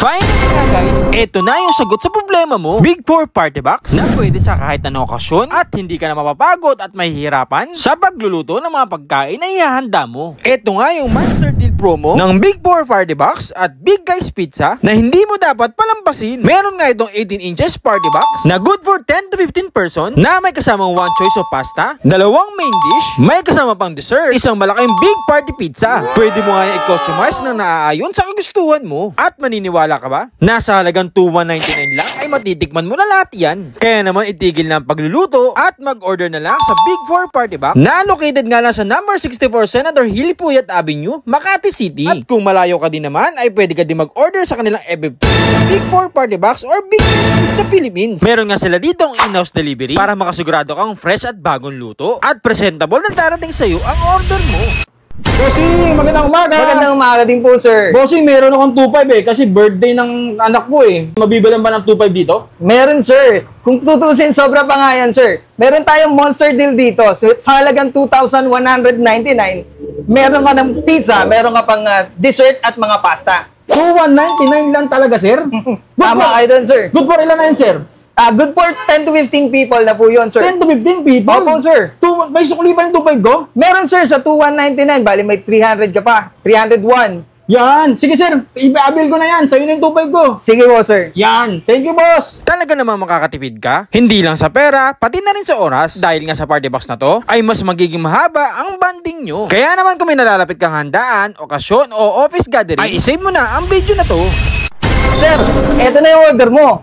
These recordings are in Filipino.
Finally nga guys, eto na yung sagot sa problema mo. Big 4 Party Box na pwede sa kahit anong okasyon at hindi ka na mapapagod at mahihirapan sa pagluluto ng mga pagkain na ihahanda mo. Eto nga yung Monster Deal promo ng Big 4 Party Box at Big Guys Pizza na hindi mo dapat palampasin. Meron nga itong 18 inches party box na good for 10 to 15 person na may kasamang one choice of pasta, dalawang main dish, may kasama pang dessert, isang malaking big party pizza. Pwede mo nga i-customize na naaayon sa kagustuhan mo. At maniniwala ka ba? Nasa halagang 2,199 lang ay matitikman mo na lahat yan. Kaya naman itigil na ang pagluluto at mag-order na lang sa Big 4 Party Box na located nga lang sa number 64 Senator Hilly Puyat Avenue, Makati City. At kung malayo ka din naman ay pwede ka din mag-order sa kanilang FB Big 4 Party Box or Big Pizza Philippines. Meron nga sila ditong in-house delivery para makasigurado kang fresh at bagong luto at presentable na darating sa'yo ang order mo. Bossing, magandang umaga. Magandang umaga din po, sir. Bossing, meron akong 2.5 kasi birthday ng anak ko Mabibilan ba ng 2.5 dito? Meron, sir. Kung tutusin, sobra pa nga yan, sir. Meron tayong monster deal dito. So, sa halagang 2,199, meron ka ng pizza, meron ka pang dessert at mga pasta. 2,199 lang talaga, sir? Tama kayo dun, sir. Good for ilan na yun, sir? Good for 10 to 15 people na po yun, sir. 10 to 15 people? Opo, sir. May sukli ba yung 2.5 ko? Meron, sir, sa 2,199. Bali, may 300 ka pa. 301. Yan. Sige, sir. I-abil ko na yan. Sa'yo na yung 2.5 ko. Sige po, sir. Yan. Thank you, boss. Talaga namang makakatipid ka? Hindi lang sa pera, pati na rin sa oras. Dahil nga sa party box na to, ay mas magiging mahaba ang banding nyo. Kaya naman kung may nalalapit kang handaan, okasyon o office gathering, ay isave mo na ang video na to. Sir, eto na yung order mo.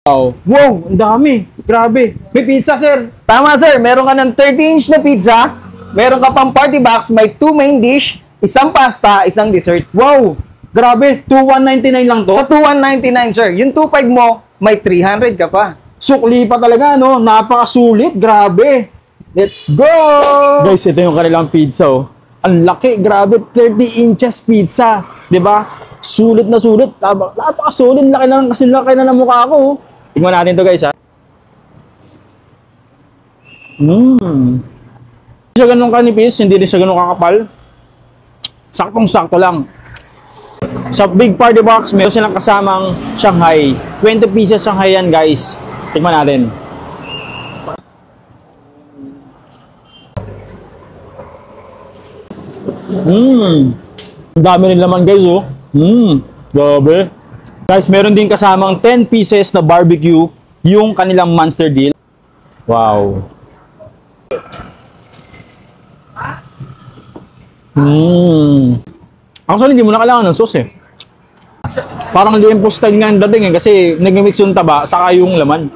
Wow, ang dami. Grabe. May pizza, sir. Tama, sir. Meron ka ng 30-inch na pizza, meron ka pang party box, may 2 main dish, isang pasta, isang dessert. Wow. Grabe. 2,199 lang to? Sa 2,199, sir. Yung 2,500 mo, may 300 ka pa. Sukli pa talaga, no? Napakasulit. Grabe. Let's go! Guys, ito yung kanilang pizza, Ang laki. Grabe. 30 inches pizza. Diba? Sulit na sulit. Napakasulit. Laki na ng mukha ko, Tingnan natin to, guys, Hindi siya ganun kanipis, hindi rin siya ganun kakapal. Saktong-sakto lang. Sa Big Party Box, meron silang kasamang Shanghai. 20 pieces Shanghai yan, guys. Tingnan natin. Ang dami rin laman, guys, Grabe. Guys, meron din kasamang 10 pieces na barbecue yung kanilang monster deal. Wow. Actually, hindi mo na kailangan ng sauce Parang liempo style nga ang dating kasi nag-mix yung taba saka yung laman.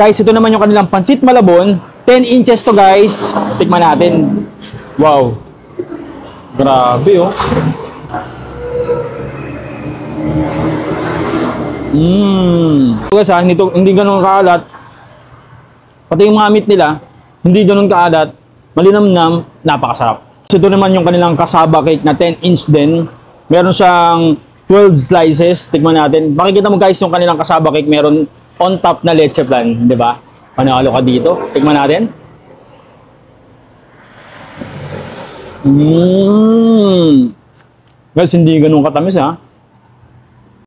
Guys, ito naman yung kanilang pansit malabon. 10 inches to, guys. Tikman natin. Wow. Grabe, Guys, hindi ganun kaalat. Pati yung mga meat nila, hindi ganun kaalat. Malinamnam, napakasarap. Ito naman yung kanilang kasaba cake na 10-inch din. Meron siyang 12 slices. Tikman natin. Makikita mo, guys, yung kanilang kasaba cake meron on top na leche flan, di ba? Panalo ka dito. Tikman natin. Guys, hindi ganun katamis,